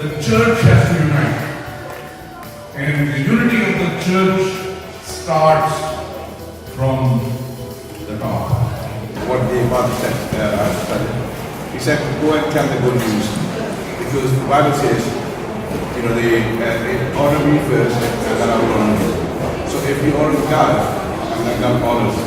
the church has to unite and the unity of the church starts from the top. What the Imam said, he said, go and tell the good news, because the Bible says, they honor me first and then I will honor you. So if you honor God, then God honors you.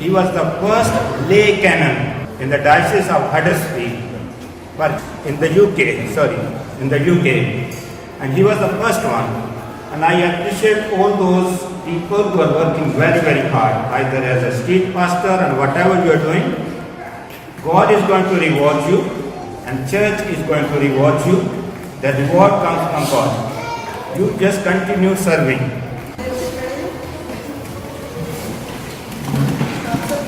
he was the first lay canon in the diocese of Huddersfield, but in the UK, and he was the first one. And I appreciate all those people who are working very, very hard, either as a street pastor and whatever you are doing. God is going to reward you, and church is going to reward you. The reward comes from God. You just continue serving.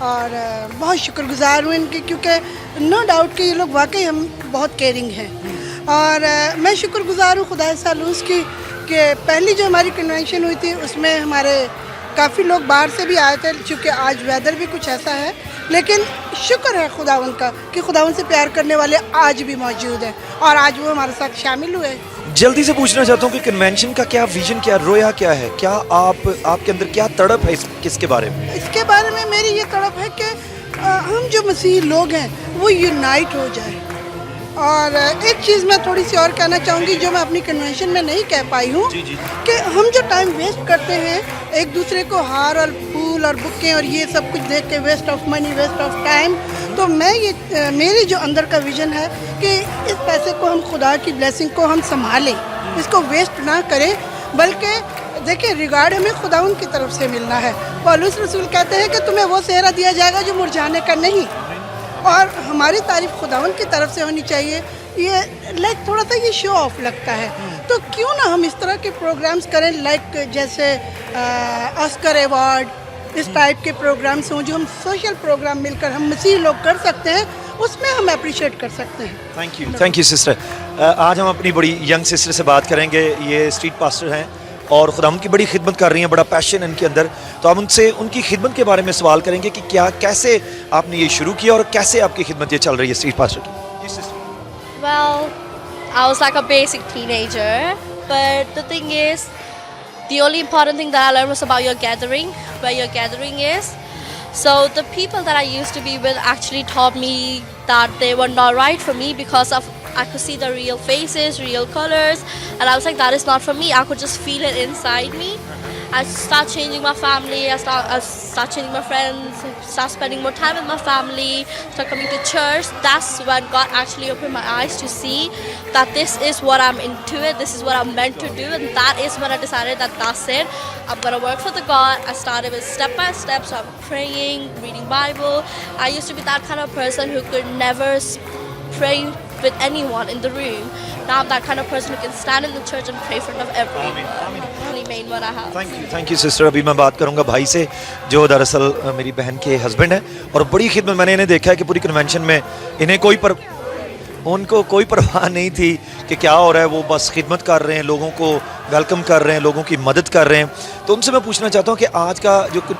اور بہت شکر گزار ہوں ان کی، کیونکہ no doubt کہ یہ لوگ واقعی ہم بہت کیئرنگ ہیں. اور میں شکر گزار ہوں خدا سالوس کی کہ پہلی جو ہماری کنونشن ہوئی تھی اس میں ہمارے کافی لوگ باہر سے بھی آئے تھے، چونکہ آج ویدر بھی کچھ ایسا ہے، لیکن شکر ہے خداوند کا کہ خداوند سے پیار کرنے والے آج بھی موجود ہیں اور آج وہ ہمارے ساتھ شامل ہوئے. جلدی سے پوچھنا چاہتا ہوں کہ کنونشن کا کیا ویژن، کیا رویا کیا ہے، کیا آپ کے اندر کیا تڑپ ہے کس کے بارے میں؟ اس کے بارے میں میری یہ تڑپ ہے کہ ہم جو مسیحی لوگ ہیں وہ یونائٹ ہو جائیں. اور ایک چیز میں تھوڑی سی اور کہنا چاہوں گی جو میں اپنی کنونشن میں نہیں کہہ پائی ہوں، کہ ہم جو ٹائم ویسٹ کرتے ہیں ایک دوسرے کو ہار اور پھول اور بکیں اور یہ سب کچھ دیکھ کے، waste of money, waste of time, تو میں یہ میری جو اندر کا ویژن ہے کہ اس پیسے کو ہم خدا کی بلیسنگ کو ہم سنبھالیں، اس کو ویسٹ نہ کریں، بلکہ دیکھیں ریگارڈ ہمیں خداوند کی طرف سے ملنا ہے. پولس رسول کہتے ہیں کہ تمہیں وہ صحرا دیا جائے گا جو مرجھانے کا نہیں، اور ہماری تعریف خداوند کی طرف سے ہونی چاہیے. یہ لائک تھوڑا سا یہ شو آف لگتا ہے، تو کیوں نہ ہم اس طرح کے پروگرامز کریں، لائک جیسے آسکر ایوارڈ، اس ٹائپ کے پروگرامز ہوں جو ہم سوشل پروگرام مل کر ہم مسیح لوگ کر سکتے ہیں، اس میں ہم اپریشیٹ کر سکتے ہیں. Thank you sister. آج ہم اپنی بڑی ینگ سسٹر سے بات کریں گے. یہ اسٹریٹ پاسٹر ہیں اور خداوند کی بڑی خدمت کر رہی ہیں، بڑا پیشن ان کے اندر. تو ہم ان سے ان کی خدمت کے بارے میں سوال کریں گے کہ کیسے آپ نے یہ شروع کیا اور کیسے آپ کی خدمت یہ چل رہی ہے اسٹریٹ پاسٹر کی. Well, I was like a basic teenager, but the thing is, the only important thing that I learned was about your gathering, where your gathering is. So the people that I used to be with actually taught me that they were not right for me because of I could see the real faces, real colors, and I was like, that is not for me. I could just feel it inside me. I start changing my family, I start changing my friends, start spending more time with my family, start coming to church. That's when God actually opened my eyes to see that this is what I'm into it, this is what I'm meant to do, and that is when I decided that that's it. I'm going to work for the God. I started with step by step, so I'm praying, reading Bible. I used to be that kind of person who could never pray with anyone in the room. Now I'm that kind of person who can stand in the church and pray in front of everyone. Only main one I have. Thank you sister. ابھی میں بات کروں گا بھائی سے جو دراصل میری بہن کے ہسبینڈ ہیں اور بڑی خدمت. میں نے انہیں دیکھا ہے کہ پوری کنونشن میں ان کو کوئی پرواہ نہیں تھی کہ کیا ہو رہا ہے، وہ بس خدمت کر رہے ہیں، لوگوں کو ویلکم کر رہے ہیں، لوگوں کی مدد کر رہے ہیں. تو ان سے میں پوچھنا چاہتا ہوں کہ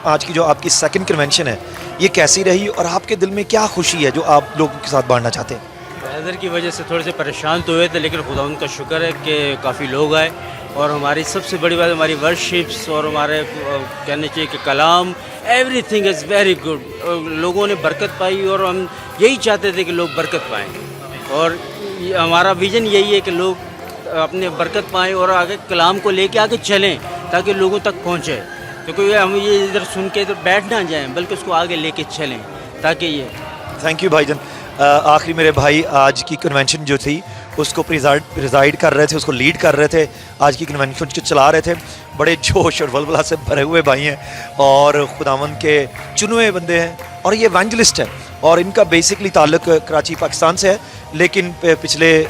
آج کی جو آپ کی سیکنڈ کنونشن ہے یہ کیسی رہی اور آپ کے دل میں کیا خوشی ہے جو آپ لوگوں کے ساتھ بانٹنا چاہتے ہیں؟ ویدر کی وجہ سے تھوڑے سے پریشان تو ہوئے تھے، لیکن خدا ان کا شکر ہے کہ کافی لوگ آئے. اور ہماری سب سے بڑی بات ہماری ورشپس اور ہمارے کہنے چاہیے کہ کلام، every thing is very good. لوگوں نے برکت پائی اور ہم یہی چاہتے تھے کہ لوگ برکت پائیں، اور ہمارا ویژن یہی ہے کہ لوگ اپنے برکت پائیں اور آگے کلام کو لے کے آگے چلیں تاکہ لوگوں تک پہنچے. کیونکہ ہم یہ ادھر سن کے ادھر بیٹھ نہ جائیں بلکہ اس کو آگے لے کے چلیں تاکہ یہ. تھینک یو بھائی جان. آخری میرے بھائی آج کی کنونشن جو تھی اس کو پریزائڈ کر رہے تھے، اس کو لیڈ کر رہے تھے، آج کی کنونشن کو چلا رہے تھے. بڑے جوش اور ولولہ سے بھرے ہوئے بھائی ہیں اور خداوند کے چنے ہوئے بندے ہیں اور یہ ایونجلسٹ ہیں. اور ان کا بیسکلی تعلق کراچی پاکستان سے ہے، لیکن پچھلے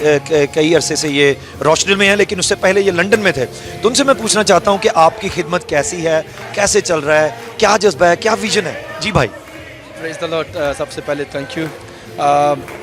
کئی عرصے سے یہ روچڈل میں ہیں، لیکن اس سے پہلے یہ لنڈن میں تھے. تو ان سے میں پوچھنا چاہتا ہوں کہ آپ کی خدمت کیسی ہے، کیسے چل رہا ہے، کیا جذبہ ہے، کیا ویژن ہے؟ جی بھائی. پریز دی لارڈ. سب سے پہلے تھینک یو.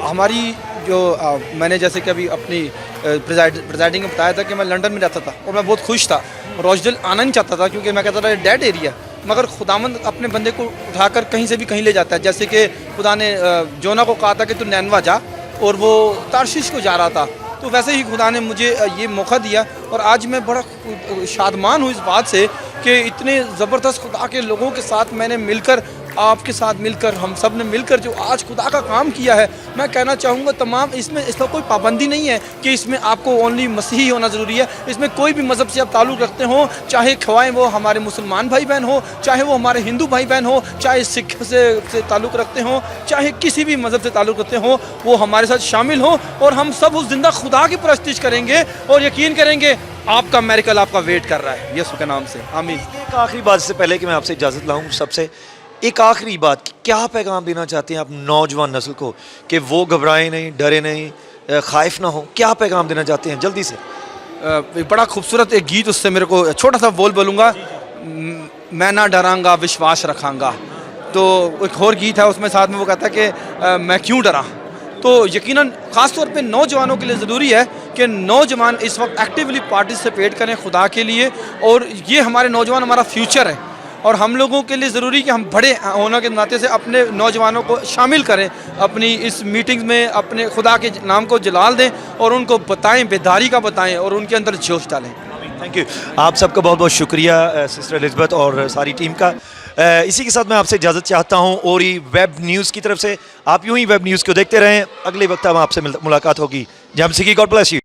ہماری جو میں نے جیسے کہ ابھی اپنی پریزائڈنگ میں بتایا تھا کہ میں لنڈن میں رہتا تھا اور میں بہت خوش تھا. روچڈل آنا نہیں چاہتا تھا کیونکہ میں کہتا تھا ڈیڈ ایریا، مگر خداوند اپنے بندے کو اٹھا کر کہیں سے بھی کہیں لے جاتا ہے. جیسے کہ خدا نے جونا کو کہا تھا کہ تو نینوا جا، اور وہ تارشیش کو جا رہا تھا، تو ویسے ہی خدا نے مجھے یہ موقع دیا. اور آج میں بڑا شادمان ہوں اس بات سے کہ اتنے زبردست خدا کے لوگوں کے ساتھ میں نے مل کر، آپ کے ساتھ مل کر، ہم سب نے مل کر جو آج خدا کا کام کیا ہے. میں کہنا چاہوں گا تمام اس کا کوئی پابندی نہیں ہے کہ اس میں آپ کو اونلی مسیحی ہونا ضروری ہے. اس میں کوئی بھی مذہب سے آپ تعلق رکھتے ہوں، چاہے خواہیں وہ ہمارے مسلمان بھائی بہن ہوں، چاہے وہ ہمارے ہندو بھائی بہن ہوں، چاہے سکھ سے تعلق رکھتے ہوں، چاہے کسی بھی مذہب سے تعلق رکھتے ہوں، وہ ہمارے ساتھ شامل ہوں اور ہم سب اس زندہ خدا کی پرستش کریں گے اور یقین کریں گے آپ کا میریکل آپ کا ویٹ کر رہا ہے یسوع کے نام سے. آمین. ایک آخری بات سے پہلے کہ میں آپ سے اجازت لاؤں سب سے، ایک آخری بات، کیا پیغام دینا چاہتے ہیں آپ نوجوان نسل کو کہ وہ گھبرائیں نہیں، ڈرے نہیں، خائف نہ ہو؟ کیا پیغام دینا چاہتے ہیں جلدی سے؟ بڑا خوبصورت ایک گیت، اس سے میرے کو چھوٹا سا بول بولوں گا. میں نہ ڈراں گا، وشواس رکھاں گا. تو ایک اور گیت ہے اس میں ساتھ میں وہ کہتا ہے کہ میں کیوں ڈرا. تو یقیناً خاص طور پہ نوجوانوں کے لیے ضروری ہے کہ نوجوان اس وقت ایکٹیولی پارٹیسپیٹ کریں خدا کے لیے, اور یہ ہمارے نوجوان ہمارا فیوچر ہے, اور ہم لوگوں کے لیے ضروری کہ ہم بڑے ہونے کے ناطے سے اپنے نوجوانوں کو شامل کریں اپنی اس میٹنگز میں, اپنے خدا کے نام کو جلال دیں اور ان کو بتائیں, بیداری کا بتائیں اور ان کے اندر جوش ڈالیں. Thank you. آپ سب کا بہت بہت شکریہ سسٹر الزبتھ اور ساری ٹیم کا. اسی کے ساتھ میں آپ سے اجازت چاہتا ہوں اوری ویب نیوز کی طرف سے. آپ یوں ہی ویب نیوز کو دیکھتے رہیں. اگلے وقت ہم آپ سے ملاقات ہوگی. جب سکی گاڈ بلیس یو.